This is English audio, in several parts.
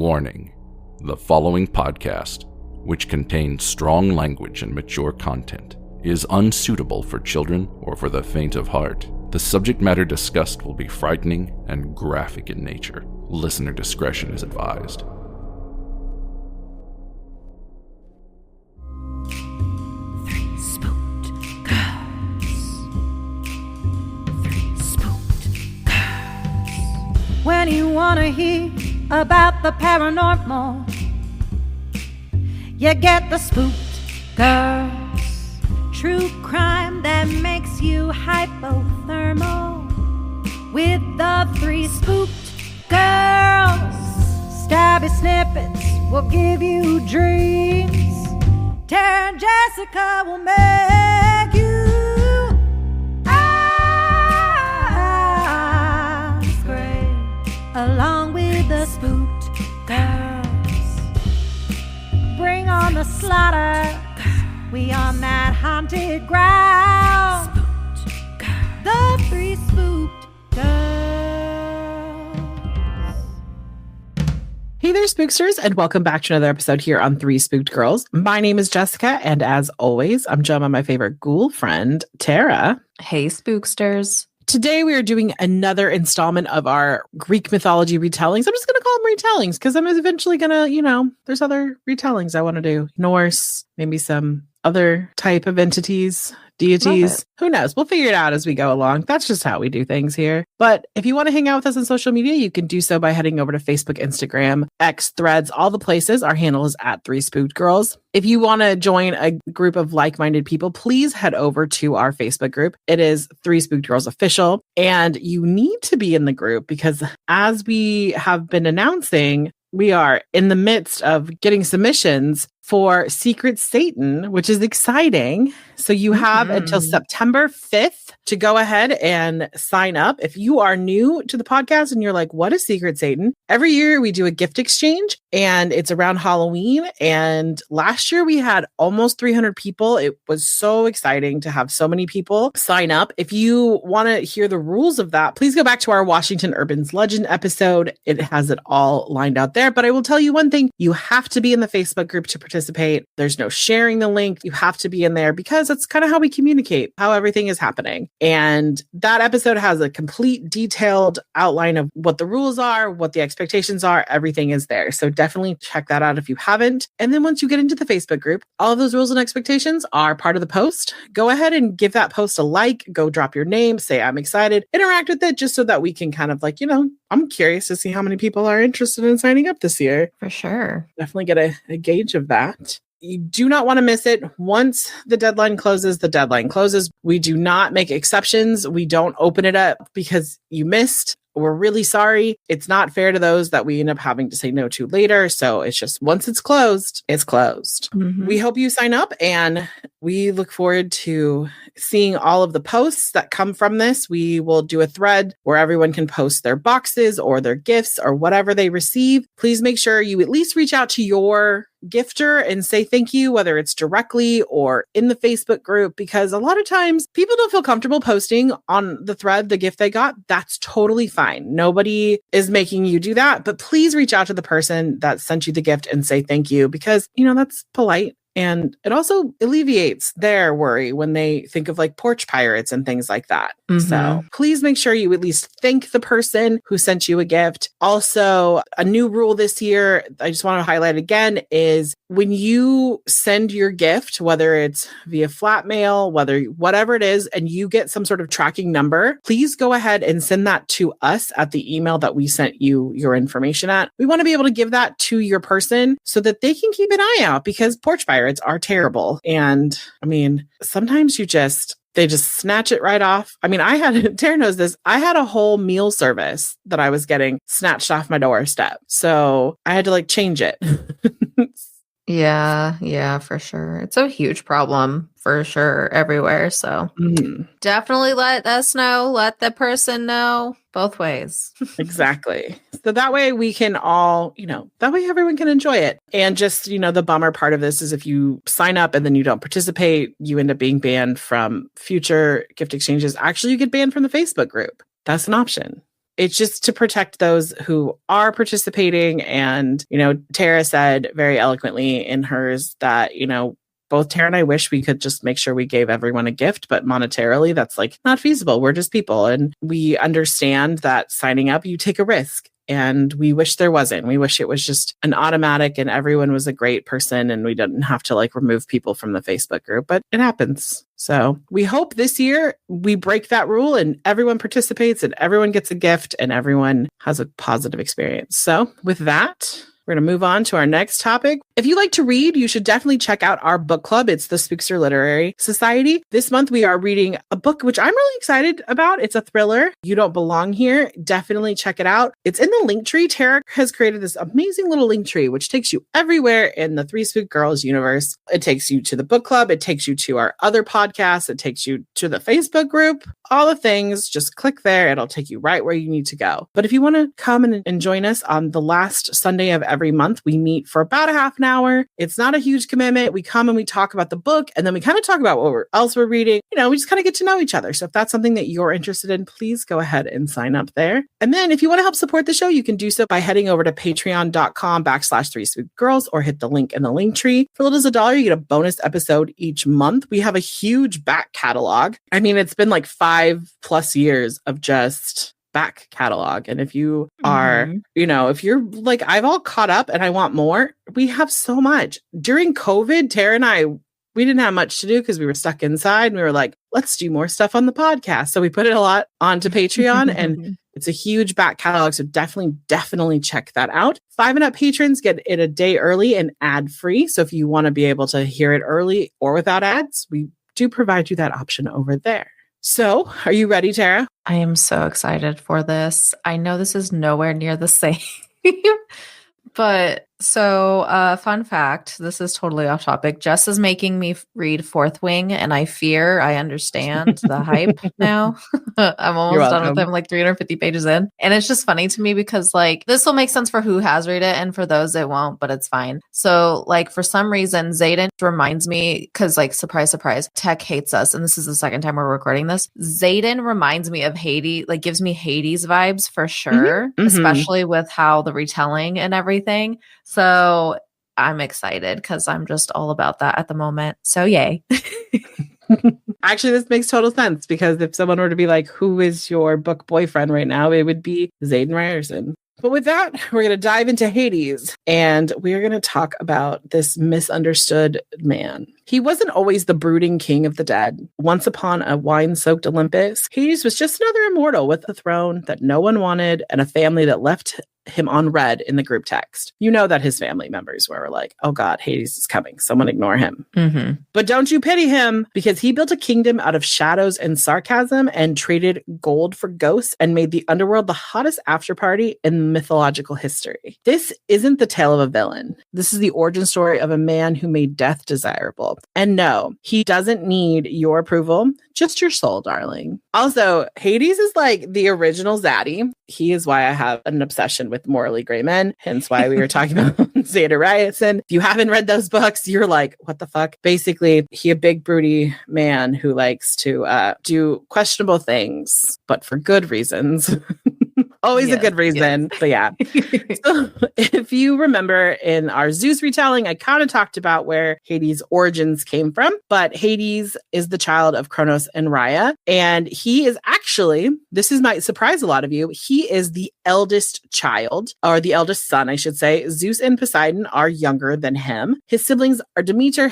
Warning: the following podcast, which contains strong language and mature content, is unsuitable for children or for the faint of heart. The subject matter discussed will be frightening and graphic in nature. Listener discretion is advised. When you want to hear about the paranormal, you get the Spooked Girls. True crime that makes you hypothermal. With the three Spooked Girls. Stabby snippets will give you dreams. Tara and Jessica will make you along with the Spooked Girls. Bring on the slaughter. We on that haunted ground. Spooked Girls. The three Spooked Girls. Hey there, Spooksters, and welcome back to another episode here on Three Spooked Girls. My name is Jessica, and as always, I'm joined by my favorite ghoul friend, Tara. Hey, Spooksters. Today, we are doing another installment of our Greek Mythology Retellings. I'm just going to call them Retellings because I'm eventually going to, there's other retellings I want to do. Norse, maybe some other type of entities, deities. Who knows? We'll figure it out as we go along. That's just how we do things here. But if you want to hang out with us on social media, you can do so by heading over to Facebook, Instagram, X, Threads, all the places. Our handle is at Three Spooked Girls. If you want to join a group of like-minded people, please head over to our Facebook group. It is Three Spooked Girls Official. And you need to be in the group because as we have been announcing, we are in the midst of getting submissions for Secret Satan, which is exciting. So you have until September 5th to go ahead and sign up. If you are new to the podcast and you're like, what is Secret Satan? Every year we do a gift exchange and it's around Halloween. And last year we had almost 300 people. It was so exciting to have so many people sign up. If you want to hear the rules of that, please go back to our Washington Urban's Legend episode. It has it all lined out there. But I will tell you one thing, you have to be in the Facebook group to participate. There's no sharing the link. You have to be in there because it's kind of how we communicate, how everything is happening. And that episode has a complete detailed outline of what the rules are, what the expectations are. Everything is there. So definitely check that out if you haven't. And then once you get into the Facebook group, all of those rules and expectations are part of the post. Go ahead and give that post a like, go drop your name, say I'm excited, interact with it just so that we can kind of I'm curious to see how many people are interested in signing up this year. For sure. Definitely get a gauge of that. You do not want to miss it. Once the deadline closes, the deadline closes. We do not make exceptions. We don't open it up because you missed. We're really sorry. It's not fair to those that we end up having to say no to later. So it's just once it's closed, it's closed. Mm-hmm. We hope you sign up and we look forward to seeing all of the posts that come from this. We will do a thread where everyone can post their boxes or their gifts or whatever they receive. Please make sure you at least reach out to your gifter and say thank you, whether it's directly or in the Facebook group, because a lot of times people don't feel comfortable posting on the thread the gift they got. That's totally fine. Nobody is making you do that, but please reach out to the person that sent you the gift and say thank you because, that's polite. And it also alleviates their worry when they think of like porch pirates and things like that. Mm-hmm. So please make sure you at least thank the person who sent you a gift. Also, a new rule this year, I just want to highlight again, is when you send your gift, whether it's via flat mail, whatever it is, and you get some sort of tracking number, please go ahead and send that to us at the email that we sent you your information at. We want to be able to give that to your person so that they can keep an eye out because porch pirates are terrible. And sometimes they just snatch it right off. Tara knows this. I had a whole meal service that I was getting snatched off my doorstep. So I had to change it. Yeah, for sure. It's a huge problem for sure everywhere. So definitely let us know, let the person know both ways. Exactly. So that way we can all, that way everyone can enjoy it. And just, the bummer part of this is if you sign up and then you don't participate, you end up being banned from future gift exchanges. Actually, you get banned from the Facebook group. That's an option. it's just to protect those who are participating. And, Tara said very eloquently in hers that, both Tara and I wish we could just make sure we gave everyone a gift, but monetarily, that's like not feasible. We're just people. And we understand that signing up, you take a risk. And we wish there wasn't. We wish it was just an automatic and everyone was a great person and we didn't have to like remove people from the Facebook group, but it happens. So we hope this year we break that rule and everyone participates and everyone gets a gift and everyone has a positive experience. So with that, we're going to move on to our next topic. If you like to read, you should definitely check out our book club. It's the Spookster Literary Society. This month, we are reading a book, which I'm really excited about. It's a thriller. You Don't Belong Here. Definitely check it out. It's in the link tree. Tara has created this amazing little link tree, which takes you everywhere in the Three Spook Girls universe. It takes you to the book club. It takes you to our other podcasts. It takes you to the Facebook group. All the things. Just click there. It'll take you right where you need to go. But if you want to come and join us on the last Sunday of every month, we meet for about a half an hour. It's not a huge commitment. We come and we talk about the book and then we kind of talk about what else we're reading. We just kind of get to know each other. So if that's something that you're interested in, please go ahead and sign up there. And then if you want to help support the show, you can do so by heading over to patreon.com/3spookgirls or hit the link in the link tree. For little as $1, you get a bonus episode each month. We have a huge back catalog. I mean, it's been like 5+ years of just back catalog. And if you are, if you're like, I've all caught up and I want more, we have so much. During COVID, Tara and I, we didn't have much to do because we were stuck inside and we were like, let's do more stuff on the podcast. So we put it a lot onto Patreon and it's a huge back catalog. So definitely check that out. 5 and up patrons get it a day early and ad free. So if you want to be able to hear it early or without ads, we do provide you that option over there. So are you ready, Tara? I am so excited for this. I know this is nowhere near the same, but so fun fact, this is totally off topic. Jess is making me read Fourth Wing and I understand the hype now. I'm almost done with them, like 350 pages in. And it's just funny to me because like this will make sense for who has read it and for those it won't, but it's fine. So like for some reason, Xaden reminds me, because like surprise, surprise, tech hates us. And this is the second time we're recording this. Xaden reminds me of Hades, like gives me Hades vibes for sure, especially with how the retelling and everything. So I'm excited because I'm just all about that at the moment. So yay. Actually, this makes total sense because if someone were to be like, who is your book boyfriend right now? It would be Xaden Ryerson. But with that, we're going to dive into Hades and we're going to talk about this misunderstood man. He wasn't always the brooding king of the dead. Once upon a wine-soaked Olympus, Hades was just another immortal with a throne that no one wanted and a family that left him unread in the group text. You know that his family members were like, oh God, Hades is coming. Someone ignore him. But don't you pity him because he built a kingdom out of shadows and sarcasm and traded gold for ghosts and made the underworld the hottest after party in mythological history. This isn't the tale of a villain. This is the origin story of a man who made death desirable. And no, he doesn't need your approval, just your soul, darling. Also, Hades is like the original Zaddy. He is why I have an obsession with morally gray men, hence why we were talking about Xander Ryerson. If you haven't read those books, you're like, what the fuck? Basically, he a big broody man who likes to do questionable things, but for good reasons. Always a good reason. Yes. But yeah. So if you remember in our Zeus retelling, I kind of talked about where Hades' origins came from, but Hades is the child of Kronos and Rhea. And he is actually, this might surprise a lot of you, he is the eldest child, or the eldest son, I should say. Zeus and Poseidon are younger than him. His siblings are Demeter,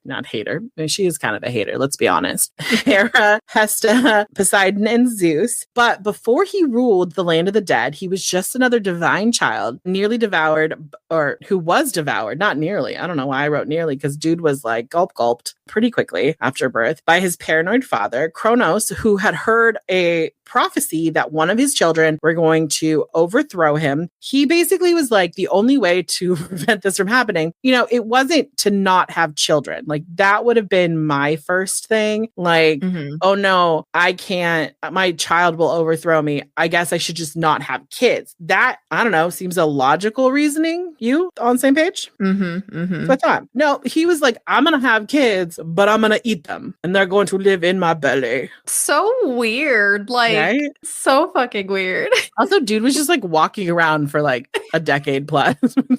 not Hater. I mean, she is kind of a hater, let's be honest. Hera, Hesta, Poseidon, and Zeus. But before he ruled the land of the dead, he was just another divine child, nearly devoured, or who was devoured, not nearly. I don't know why I wrote nearly, because dude was like gulped pretty quickly after birth by his paranoid father, Kronos, who had heard a prophecy that one of his children were going to overthrow him. He basically was like, the only way to prevent this from happening, it wasn't to not have children. Like that would have been my first thing. Like, oh no, I can't, my child will overthrow me. I guess I should just not have kids. That, I don't know, seems a logical reasoning. You on the same page? So I thought, no, he was like, I'm going to have kids, but I'm going to eat them and they're going to live in my belly. So weird. Like, right? So fucking weird. Also, dude was just like walking around for like a decade plus,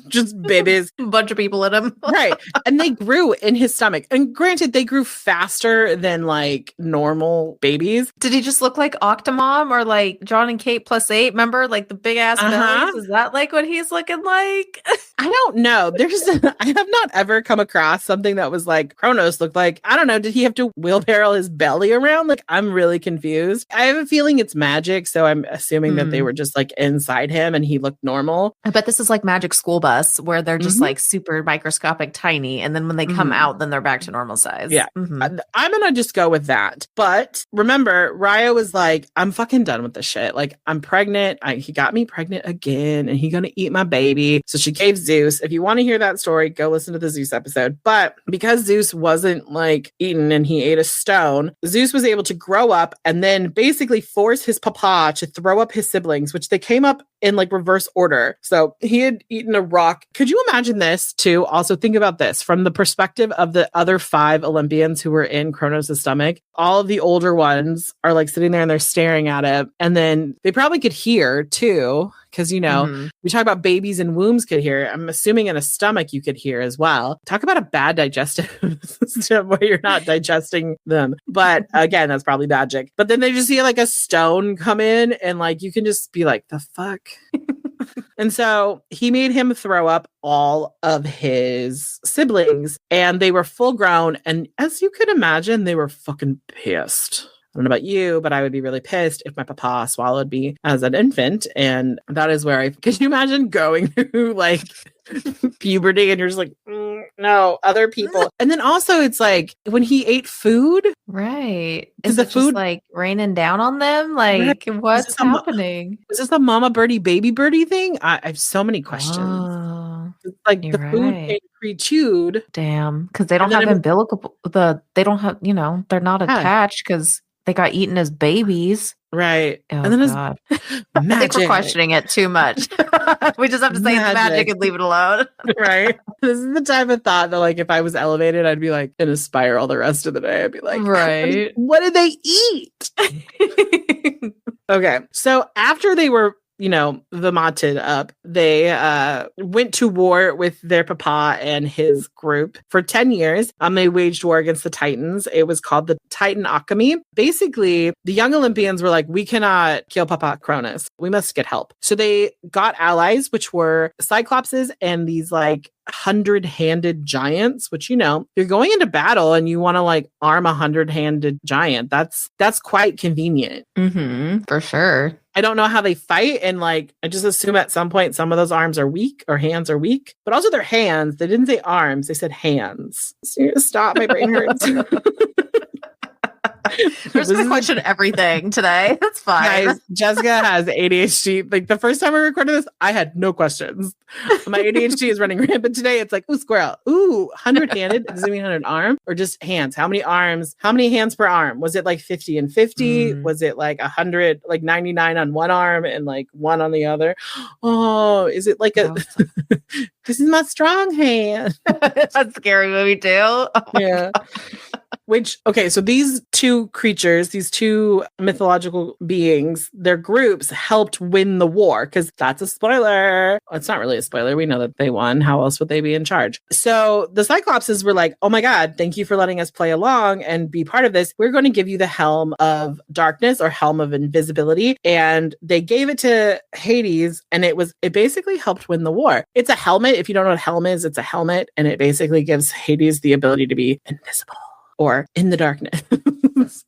just babies. A bunch of people in him. Right. And they grew in his stomach. And granted, they grew faster than like normal babies. Did he just look like Octomom or like John and Kate +8? Remember, like the big ass bellies? Is that like what he's looking like? I don't know. I have not ever come across something that was like Kronos looked like. I don't know. Did he have to wheelbarrow his belly around? Like, I'm really confused. I have a feeling it's magic. So I'm assuming that they were just like inside him and he looked normal. I bet this is like Magic School Bus where they're just like super microscopic tiny. And then when they come out, then they're back to normal size. Yeah. I'm going to just go with that. But remember, Raya was like, I'm fucking done with this shit. Like, I'm pregnant. He got me pregnant again and he's going to eat my baby. So she gave Zeus. If you want to hear that story, go listen to the Zeus episode. But because Zeus wasn't like eaten and he ate a stone, Zeus was able to grow up and then basically force his papa to throw up his siblings, which they came up in like reverse order. So he had eaten a rock. Could you imagine this too? Also think about this from the perspective of the other 5 Olympians who were in Kronos' stomach. All of the older ones are like sitting there and they're staring at it. And then they probably could hear too. Because, you know, we talk about babies in wombs could hear. I'm assuming in a stomach you could hear as well. Talk about a bad digestive system where you're not digesting them. But again, that's probably magic. But then they just see like a stone come in and like you can just be like, the fuck? And so he made him throw up all of his siblings and they were full grown. And as you could imagine, they were fucking pissed. I don't know about you, but I would be really pissed if my papa swallowed me as an infant. And that is where could you imagine going through like puberty and you're just like, no, other people. And then also it's like when he ate food. Right. Is the the food just like raining down on them? Like what's happening? Is this a mama birdie, baby birdie thing? I have so many questions. Oh, like the food came pre-chewed. Damn. Because they don't have umbilical, they don't have, they're not attached because they got eaten as babies. Right. Oh, and then God. I think we're questioning it too much. We just have to say it's magic and leave it alone. Right. This is the type of thought that, like, if I was elevated, I'd be like in a spiral the rest of the day. I'd be like, right. What did they eat? Okay. So after they were vomited up, they went to war with their papa and his group for 10 years. They waged war against the Titans. It was called the Titan Alchemy. Basically, the young Olympians were like, we cannot kill Papa Cronus. We must get help. So they got allies, which were Cyclopses and these like 100-handed giants, which, you're going into battle and you want to like arm a 100-handed giant. That's quite convenient. For sure. I don't know how they fight. And like, I just assume at some point, some of those arms are weak or hands are weak, but also their hands. They didn't say arms. They said hands. So stop. My brain hurts. We're just gonna question everything today. That's fine. Guys, Jessica has ADHD. Like the first time we recorded this, I had no questions. My ADHD is running rampant today. It's like, ooh, squirrel. Ooh, 100-handed. Does it mean 100 arm or just hands? How many arms? How many hands per arm? Was it like 50 and 50? Was it like 100, like 99 on one arm and like one on the other? Oh, is it like this is my strong hand. That's a scary movie too. Oh yeah. Which, okay, so these two creatures, these two mythological beings, their groups helped win the war, because that's a spoiler. It's not really a spoiler. We know that they won. How else would they be in charge? So the Cyclopses were like, oh my God, thank you for letting us play along and be part of this. We're going to give you the Helm of Darkness or Helm of Invisibility. And they gave it to Hades, and it basically helped win the war. It's a helmet. If you don't know what helm is, it's a helmet, and it basically gives Hades the ability to be invisible or in the darkness.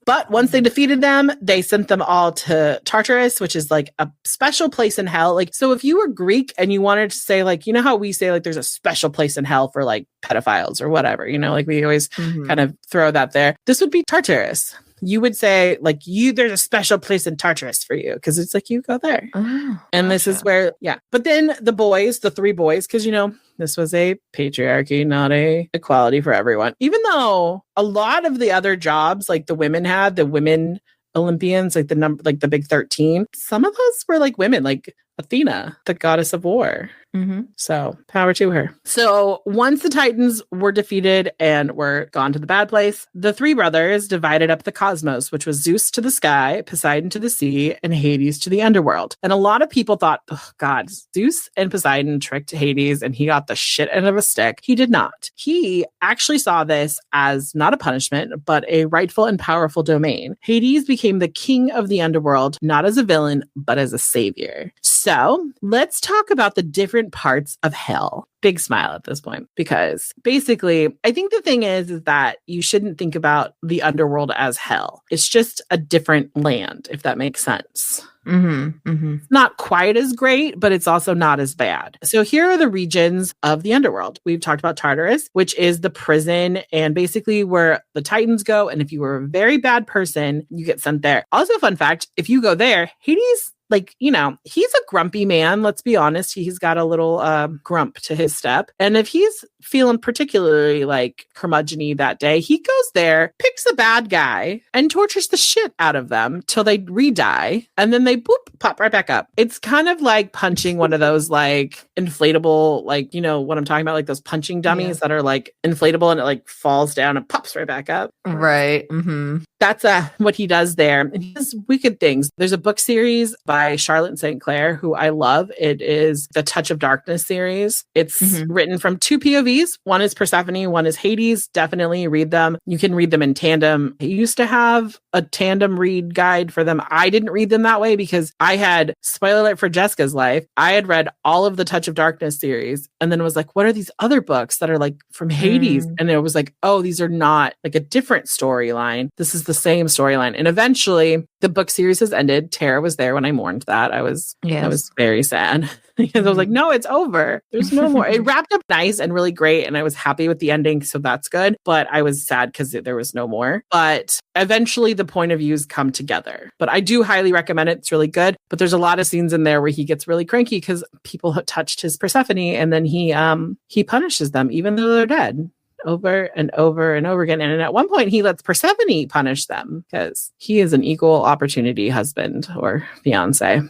But once they defeated them, they sent them all to Tartarus, which is like a special place in hell. Like, so if you were Greek and you wanted to say, like, you know how we say like there's a special place in hell for like pedophiles or whatever, like we always kind of throw that there. This would be Tartarus. You would say like there's a special place in Tartarus for you, because it's like you go there. And gotcha. This is where, But then the 3 boys, because this was a patriarchy, not a equality for everyone. Even though a lot of the other jobs, like the women Olympians, like the big 13, some of those were like women. Like Athena, the goddess of war. Mm-hmm. So power to her. So once the Titans were defeated and were gone to the bad place, the three brothers divided up the cosmos, which was Zeus to the sky, Poseidon to the sea, and Hades to the underworld. And a lot of people thought, oh, God, Zeus and Poseidon tricked Hades and he got the shit end of a stick. He did not. He actually saw this as not a punishment, but a rightful and powerful domain. Hades became the king of the underworld, not as a villain, but as a savior. So let's talk about the different parts of hell. Big smile at this point, because basically, I think the thing is that you shouldn't think about the underworld as hell. It's just a different land, if that makes sense. Mm-hmm. Mm-hmm. Not quite as great, but it's also not as bad. So here are the regions of the underworld. We've talked about Tartarus, which is the prison and basically where the Titans go. And if you were a very bad person, you get sent there. Also, fun fact, if you go there, Hades, like, you know, he's a grumpy man. Let's be honest. He's got a little grump to his step. And if he's feeling particularly like curmudgeon-y that day, he goes there, picks a bad guy, and tortures the shit out of them till they re-die. And then they boop, pop right back up. It's kind of like punching one of those like inflatable, like, you know what I'm talking about? Like those punching dummies that are like inflatable and it like falls down and pops right back up. Right. Mm-hmm. That's what he does there. And he does wicked things. There's a book series by Charlotte St. Clair, who I love. It is the Touch of Darkness series. It's written from two POVs. One is Persephone, one is Hades. Definitely read them. You can read them in tandem. I used to have a tandem read guide for them. I didn't read them that way because I had, spoiler alert for Jessica's life, I had read all of the Touch of Darkness series and then was like, what are these other books that are like from Hades? And it was like, oh, these are not like a different storyline. This is the same storyline. And eventually the book series has ended. Tara was there when I mourned that. I was very sad because I was like, no, it's over. There's no more. It wrapped up nice and really great. And I was happy with the ending. So that's good. But I was sad because there was no more. But eventually the point of views come together. But I do highly recommend it. It's really good. But there's a lot of scenes in there where he gets really cranky because people have touched his Persephone and then he punishes them even though they're dead. Over and over and over again. And at one point, he lets Persephone punish them because he is an equal opportunity husband or fiance.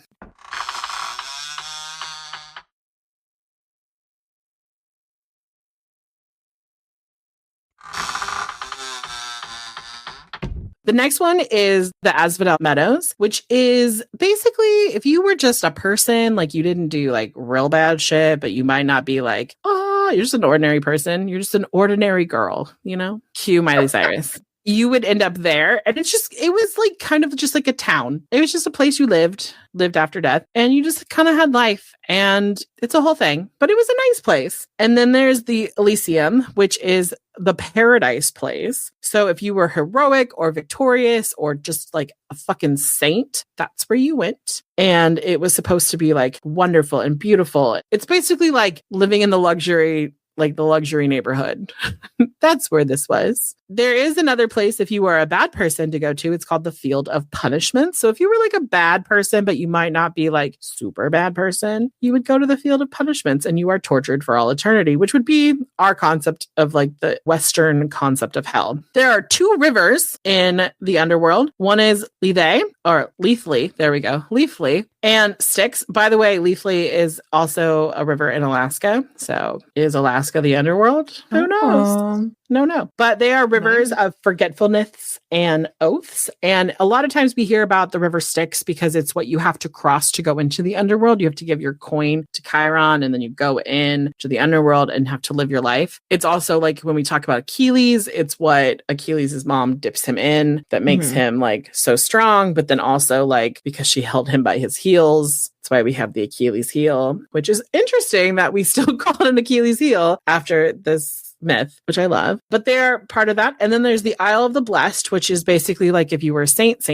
The next one is the Asphodel Meadows, which is basically if you were just a person, like you didn't do like real bad shit, but you might not be like, oh, you're just an ordinary person. You're just an ordinary girl, you know? Cue Miley Cyrus. You would end up there. And it was like kind of just like a town. It was just a place you lived after death. And you just kind of had life. And it's a whole thing. But it was a nice place. And then there's the Elysium, which is the paradise place. So if you were heroic or victorious or just like a fucking saint, that's where you went. And it was supposed to be like wonderful and beautiful. It's basically like living in the luxury neighborhood. That's where this was. There is another place if you were a bad person to go to. It's called the Field of Punishment. So if you were like a bad person, but you might not be like super bad person, you would go to the Field of Punishments and you are tortured for all eternity, which would be our concept of like the Western concept of hell. There are two rivers in the underworld. One is Lethe or Leafly. There we go. Leafly and Styx. By the way, Leafly is also a river in Alaska. So is Alaska the underworld? Who knows? No. But they are rivers of forgetfulness and oaths. And a lot of times we hear about the river Styx because it's what you have to cross to go into the underworld. You have to give your coin to Chiron and then you go in to the underworld and have to live your life. It's also like when we talk about Achilles, it's what Achilles' mom dips him in that makes him like so strong. But then also like because she held him by his heels. That's why we have the Achilles heel, which is interesting that we still call it an Achilles heel after this myth, which I love, but they're part of that. And then there's the Isle of the Blessed, which is basically like if you were a saint,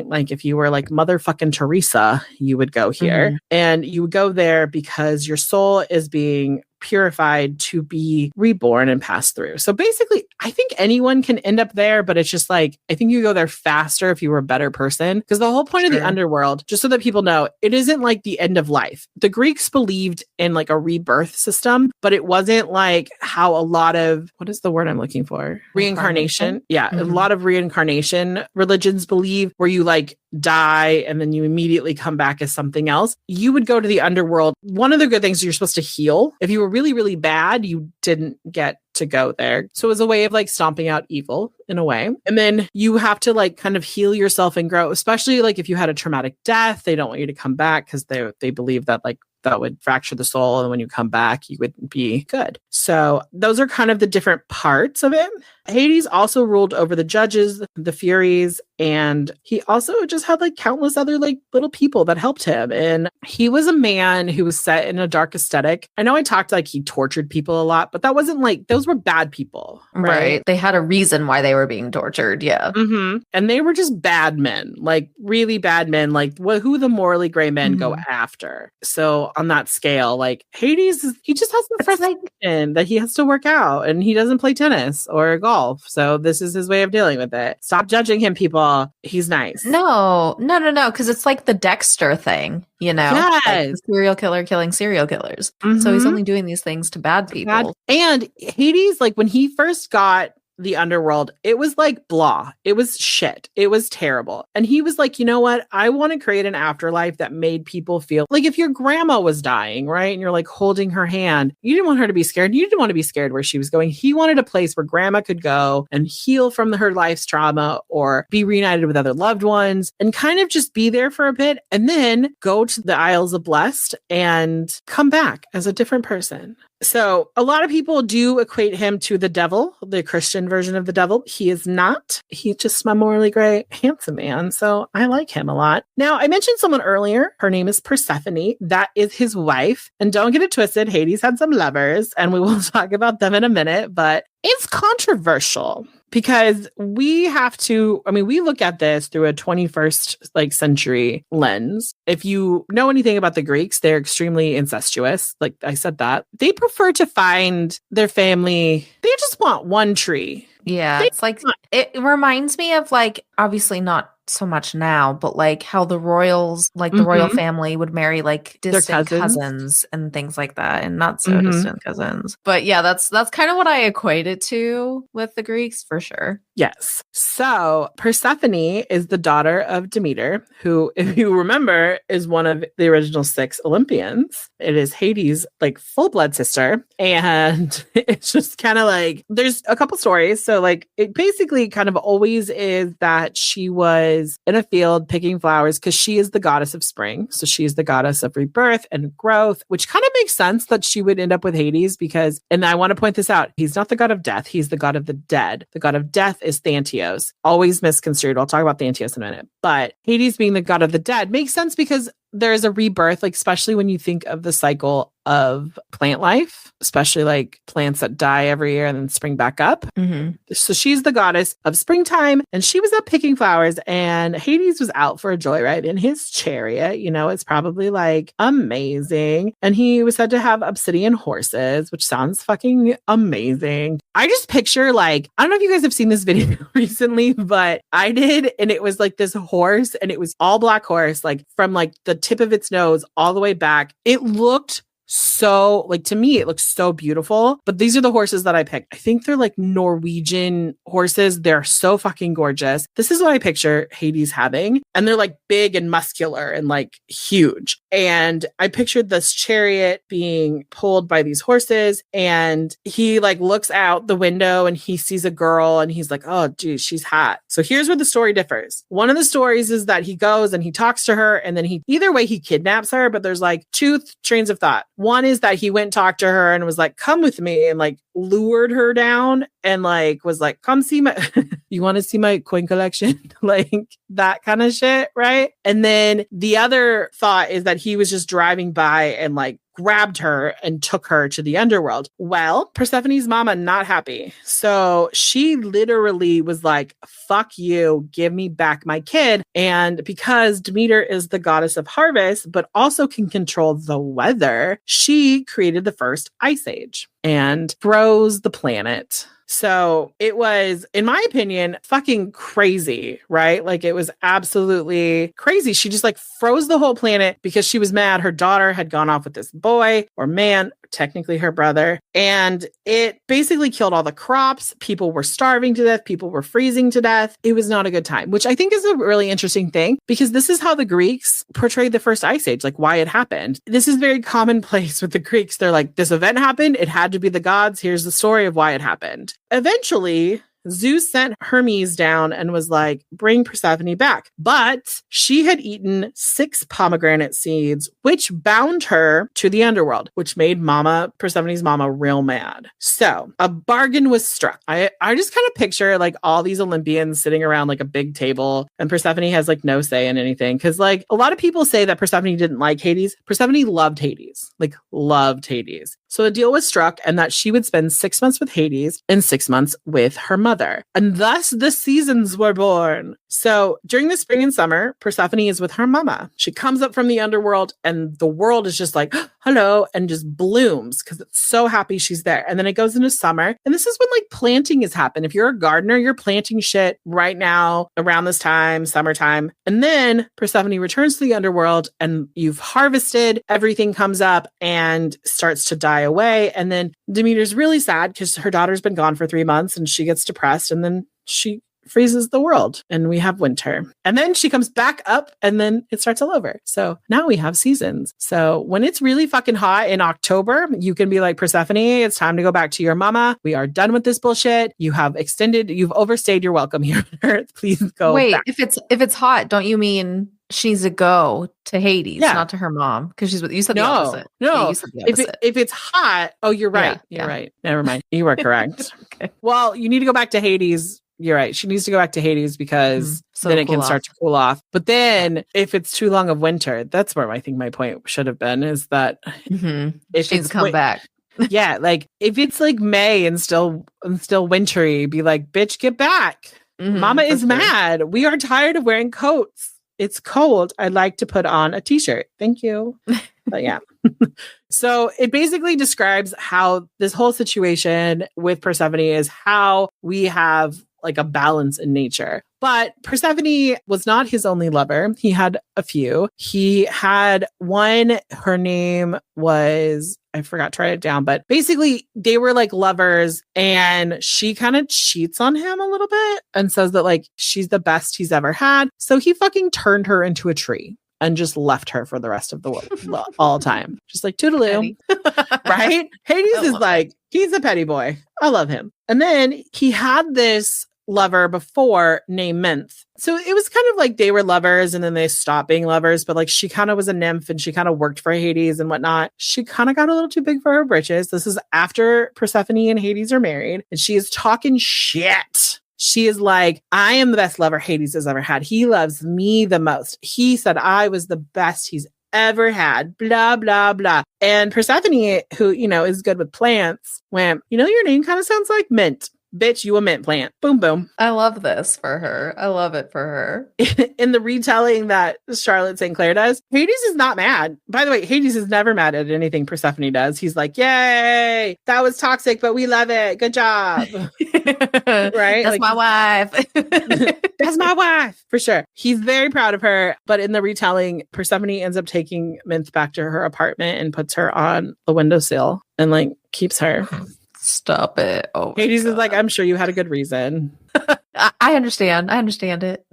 like if you were like motherfucking Teresa, you would go here and you would go there because your soul is being purified to be reborn and pass through. So basically, I think anyone can end up there, but it's just like, I think you go there faster if you were a better person. Because the whole point of the underworld, just so that people know, it isn't like the end of life. The Greeks believed in like a rebirth system, but it wasn't like how a lot of, what is the word I'm looking for? Reincarnation. Yeah. A lot of reincarnation religions believe where you like die and then you immediately come back as something else. You would go to the underworld. One of the good things is you're supposed to heal. If you were really, really bad, you didn't get to go there. So it was a way of like stomping out evil in a way. And then you have to like kind of heal yourself and grow, especially like if you had a traumatic death, they don't want you to come back because they believe that like that would fracture the soul. And when you come back, you wouldn't be good. So those are kind of the different parts of it. Hades also ruled over the judges, the Furies, and he also just had like countless other like little people that helped him. And he was a man who was set in a dark aesthetic. I know I talked like he tortured people a lot, but that wasn't like, those were bad people. Right. They had a reason why they were being tortured. Yeah. Mm-hmm. And they were just bad men, like really bad men, like who the morally gray men go after. So on that scale, like Hades, he just has the frustration that he has to work out and he doesn't play tennis or golf. So this is his way of dealing with it. Stop judging him, people. He's nice. No. Because it's like the Dexter thing, you know? Yes. Like the serial killer killing serial killers. So he's only doing these things to bad people. And Hades, like when he first got the underworld, it was like blah. It was shit. It was terrible. And he was like, you know what? I want to create an afterlife that made people feel like if your grandma was dying, right? And you're like holding her hand, you didn't want her to be scared. You didn't want to be scared where she was going. He wanted a place where grandma could go and heal from her life's trauma or be reunited with other loved ones and kind of just be there for a bit and then go to the Isles of Blessed and come back as a different person. So a lot of people do equate him to the devil, the Christian version of the devil. He is not. He's just my morally gray, handsome man. So I like him a lot. Now, I mentioned someone earlier. Her name is Persephone. That is his wife. And don't get it twisted. Hades had some lovers, and we will talk about them in a minute. But it's controversial because we look at this through a 21st century lens. If you know anything about the Greeks, they're extremely incestuous. Like I said that. They prefer to find their family. They just want one tree. Yeah. It's like, it reminds me of like, obviously not so much now, but like how the royals, like the royal family would marry like distant cousins and things like that, and not so distant cousins. But yeah, that's kind of what I equate it to with the Greeks for sure. Yes. So Persephone is the daughter of Demeter, who, if you remember, is one of the original 6 Olympians. It is Hades' like full blood sister. And it's just kind of like, there's a couple stories. So like it basically kind of always is that she was in a field picking flowers because she is the goddess of spring. So she is the goddess of rebirth and growth, which kind of makes sense that she would end up with Hades because, and I want to point this out, he's not the god of death. He's the god of the dead. The god of death is Thanatos. Always misconstrued. I'll talk about Thanatos in a minute. But Hades being the god of the dead makes sense because there is a rebirth, like especially when you think of the cycle of plant life, especially like plants that die every year and then spring back up. So she's the goddess of springtime, and she was up picking flowers, and Hades was out for a joyride in his chariot. You know, it's probably like amazing. And he was said to have obsidian horses, which sounds fucking amazing. I just picture like, I don't know if you guys have seen this video recently, but I did. And it was like this horse, and it was all black horse, like from like the tip of its nose all the way back. It looked so, like, to me, it looks so beautiful. But these are the horses that I picked. I think they're like Norwegian horses. They're so fucking gorgeous. This is what I picture Hades having. And they're like big and muscular and like huge. And I pictured this chariot being pulled by these horses. And he like looks out the window and he sees a girl and he's like, oh, geez, she's hot. So here's where the story differs. One of the stories is that he goes and he talks to her, and then either way he kidnaps her. But there's like 2 trains of thought. One is that he went and talked to her and was like, come with me, and like lured her down and like was like, come see my, you want to see my coin collection? Like that kind of shit. Right. And then the other thought is that he was just driving by and like grabbed her and took her to the underworld. Well, Persephone's mama not happy. So she literally was like, fuck you, give me back my kid. And because Demeter is the goddess of harvest, but also can control the weather, she created the first ice age and froze the planet. So it was, in my opinion, fucking crazy, right? Like it was absolutely crazy. She just like froze the whole planet because she was mad her daughter had gone off with this boy or man. technically her brother. And it basically killed all the crops. People were starving to death. People were freezing to death. It was not a good time, which I think is a really interesting thing because this is how the Greeks portrayed the first ice age, like why it happened. This is very commonplace with the Greeks. They're like, this event happened. It had to be the gods. Here's the story of why it happened. Eventually, Zeus sent Hermes down and was like, bring Persephone back. But she had eaten 6 pomegranate seeds, which bound her to the underworld, which made Persephone's mama real mad. So a bargain was struck. I just kind of picture like all these Olympians sitting around like a big table and Persephone has like no say in anything. Cause like a lot of people say that Persephone didn't like Hades. Persephone loved Hades, like loved Hades. So a deal was struck and that she would spend 6 months with Hades and 6 months with her mother. And thus the seasons were born. So during the spring and summer, Persephone is with her mama. She comes up from the underworld and the world is just like, hello, and just blooms because it's so happy she's there. And then it goes into summer. And this is when like planting has happened. If you're a gardener, you're planting shit right now around this time, summertime. And then Persephone returns to the underworld and you've harvested, everything comes up and starts to die away. And then Demeter's really sad because her daughter's been gone for 3 months and she gets depressed and then she freezes the world and we have winter. And then she comes back up and then it starts all over. So now we have seasons. So when it's really fucking hot in October, you can be like, Persephone, it's time to go back to your mama. We are done with this bullshit. You've overstayed your welcome here on Earth. Please go back. If it's hot, don't you mean she needs to go to Hades, not to her mom? Because you said the opposite. No, yeah, you said the opposite. If it's hot, oh, you're right. You're right. Never mind. You are correct. Okay. Well, you need to go back to Hades. You're right. She needs to go back to Hades because then it can start to cool off. But then if it's too long of winter, that's where I think my point should have been is that if she's come back. Yeah. Like if it's like May and still wintry, be like, bitch, get back. Mama is mad. We are tired of wearing coats. It's cold. I'd like to put on a t-shirt. Thank you. But yeah. So it basically describes how this whole situation with Persephone is how we have like a balance in nature. But Persephone was not his only lover. He had a few. He had one, her name was, I forgot to write it down, but basically they were like lovers and she kind of cheats on him a little bit and says that like she's the best he's ever had. So he fucking turned her into a tree and just left her for the rest of the world, all time. Just like toodaloo, right? Hades is like, he's a petty boy. I love him. And then he had this lover before named Minth. So it was kind of like they were lovers and then they stopped being lovers, but like she kind of was a nymph and she kind of worked for Hades and whatnot. She kind of got a little too big for her britches. This is after Persephone and Hades are married and she is talking shit. She is like, I am the best lover Hades has ever had. He loves me the most. He said I was the best he's ever had, blah, blah, blah. And Persephone, who, is good with plants, went, your name kind of sounds like mint. Bitch, you a mint plant. Boom, boom. I love this for her. I love it for her. In the retelling that Charlotte St. Clair does, Hades is not mad. By the way, Hades is never mad at anything Persephone does. He's like, yay, that was toxic, but we love it. Good job. Right? That's my wife. That's my wife. For sure. He's very proud of her. But in the retelling, Persephone ends up taking Minth back to her apartment and puts her on the windowsill and like keeps her. Stop it. Oh, Hades is like, I'm sure you had a good reason. I understand. I understand it.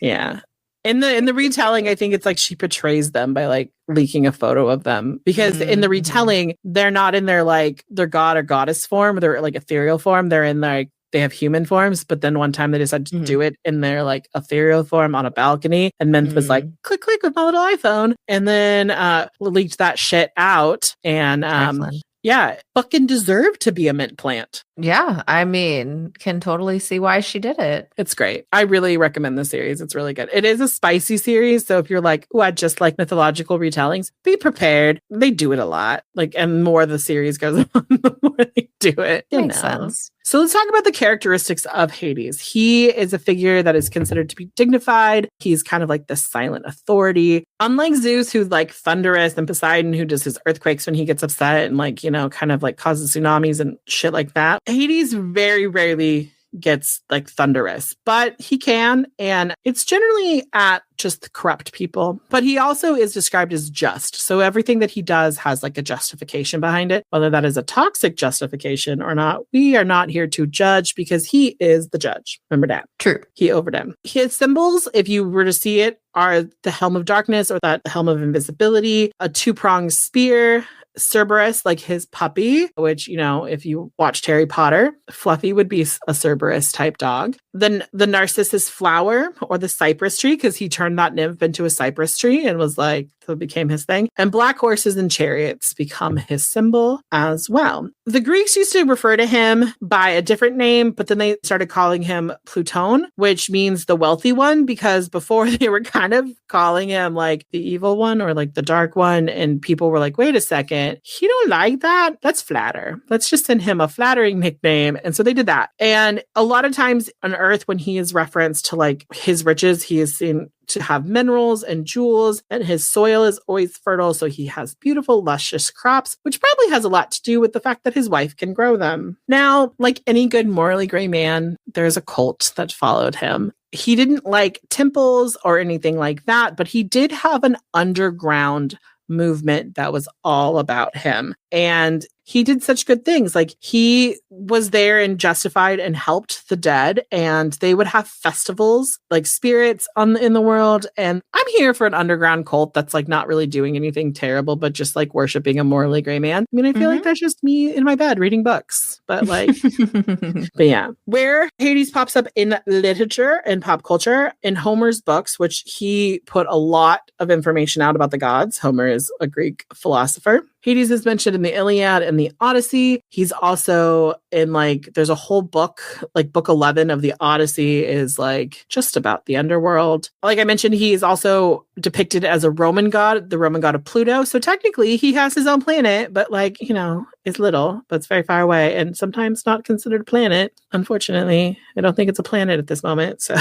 Yeah. In the retelling, I think it's like she portrays them by like leaking a photo of them because in the retelling, they're not in their like their god or goddess form. They're like ethereal form. They're in like, they have human forms. But then one time they decided to do it in their like ethereal form on a balcony. And Minth was like, click, click with my little iPhone. And then leaked that shit out. And yeah, fucking deserved to be a mint plant. Yeah, I mean, can totally see why she did it. It's great. I really recommend the series. It's really good. It is a spicy series. So if you're like, oh, I just like mythological retellings, be prepared. They do it a lot. Like, and more the series goes on, the more they do it. Makes sense. So let's talk about the characteristics of Hades. He is a figure that is considered to be dignified. He's kind of like the silent authority. Unlike Zeus, who's like thunderous, and Poseidon, who does his earthquakes when he gets upset and like, kind of like causes tsunamis and shit like that. Hades very rarely gets like thunderous, but he can. And it's generally at just corrupt people. But he also is described as just. So everything that he does has like a justification behind it. Whether that is a toxic justification or not, we are not here to judge because he is the judge. Remember that. True. He over them. His symbols, if you were to see it, are the helm of darkness or that helm of invisibility, a two-pronged spear, Cerberus, like his puppy, which, you know, if you watched Harry Potter, Fluffy would be a Cerberus type dog. Then the Narcissus flower or the cypress tree, because he turned that nymph into a cypress tree and was like, so it became his thing. And black horses and chariots become his symbol as well. The Greeks used to refer to him by a different name, but then they started calling him Pluton, which means the wealthy one, because before they were kind of calling him like the evil one or like the dark one. And people were like, wait a second, he don't like that. Let's flatter. Let's just send him a flattering nickname. And so they did that. And a lot of times on Earth, when he is referenced to like his riches, he is seen to have minerals and jewels, and his soil is always fertile. So he has beautiful, luscious crops, which probably has a lot to do with the fact that his wife can grow them. Now, like any good morally gray man, there's a cult that followed him. He didn't like temples or anything like that, but he did have an underground movement that was all about him. And he did such good things. Like he was there and justified and helped the dead. And they would have festivals like spirits in the world. And I'm here for an underground cult that's like not really doing anything terrible, but just like worshiping a morally gray man. I mean, I feel like that's just me in my bed reading books, but like, but yeah, where Hades pops up in literature and pop culture in Homer's books, which he put a lot of information out about the gods. Homer is a Greek philosopher. Hades is mentioned in the Iliad and the Odyssey. He's also in like, there's a whole book, like book 11 of the Odyssey is like just about the underworld. Like I mentioned, he is also depicted as a Roman god, the Roman god of Pluto. So technically he has his own planet, but like, you know, it's little, but it's very far away and sometimes not considered a planet. Unfortunately, I don't think it's a planet at this moment. So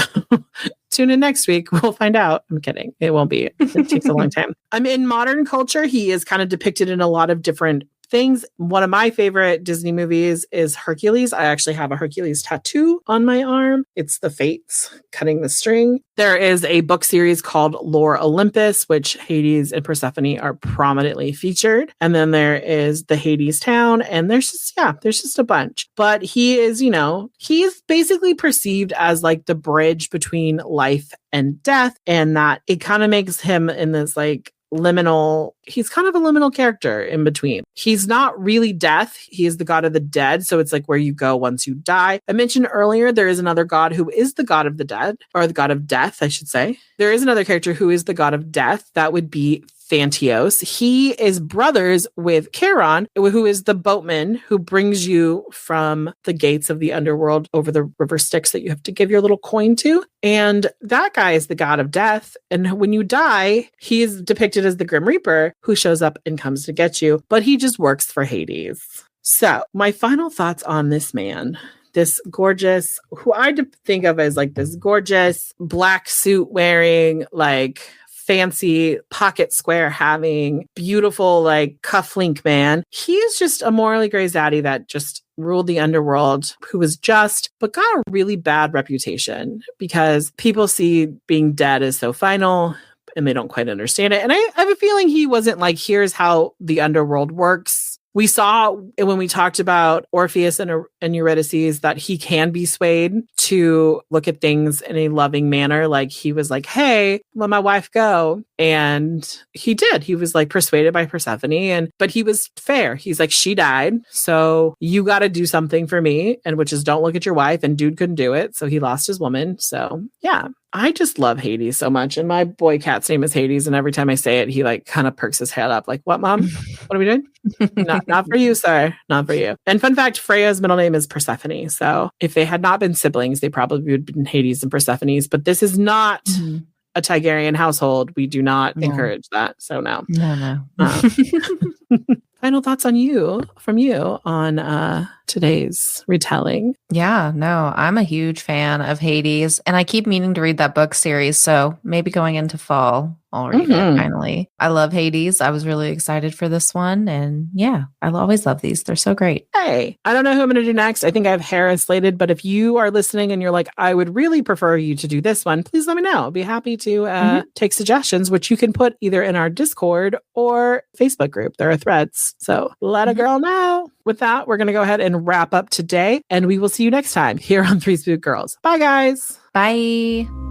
tune in next week. We'll find out. I'm kidding. It won't be. It takes a long time. In modern culture, he is kind of depicted in a lot of different things. One of my favorite Disney movies is Hercules. I actually have a Hercules tattoo on my arm. It's the Fates cutting the string. There is a book series called Lore Olympus, which Hades and Persephone are prominently featured. And then there is the Hades town. And there's just a bunch. But he is, you know, he is basically perceived as like the bridge between life and death. And that it kind of makes him in this like he's kind of a liminal character in between. He's not really death. He is the god of the dead. So it's like where you go once you die. I mentioned earlier, there is another god who is the god of the dead, or the god of death, I should say. There is another character who is the god of death. That would be Phantios. He is brothers with Charon, who is the boatman who brings you from the gates of the underworld over the river Styx that you have to give your little coin to. And that guy is the god of death. And when you die, he is depicted as the Grim Reaper who shows up and comes to get you, but he just works for Hades. So my final thoughts on this man, this gorgeous, who I think of as like this gorgeous black suit wearing, like fancy pocket square having beautiful like cufflink man. He is just a morally gray zaddy that just ruled the underworld, who was just, but got a really bad reputation because people see being dead as so final and they don't quite understand it. And I have a feeling he wasn't like, here's how the underworld works. We saw when we talked about Orpheus and Eurydice that he can be swayed to look at things in a loving manner. Like he was like, hey, let my wife go. And he did. He was like persuaded by Persephone, but he was fair. He's like, she died. So you got to do something for me. And which is don't look at your wife. And dude couldn't do it. So he lost his woman. So yeah. I just love Hades so much. And my boy cat's name is Hades. And every time I say it, he like kind of perks his head up like, what, mom? What are we doing? Not for you, sir. Not for you. And fun fact, Freya's middle name is Persephone. So if they had not been siblings, they probably would have been Hades and Persephone's. But this is not a Targaryen household. We do not encourage that. So no. No. Final thoughts from you on today's retelling. Yeah, no, I'm a huge fan of Hades, and I keep meaning to read that book series. So maybe going into fall, I'll read it finally. I love Hades. I was really excited for this one. And yeah, I always love these. They're so great. Hey, I don't know who I'm going to do next. I think I have Harris slated, but if you are listening and you're like, I would really prefer you to do this one, please let me know. I'll be happy to take suggestions, which you can put either in our Discord or Facebook group. There are threads. So let a girl know. With that, we're going to go ahead and wrap up today, and we will see you next time here on Three Spook Girls. Bye, guys. Bye.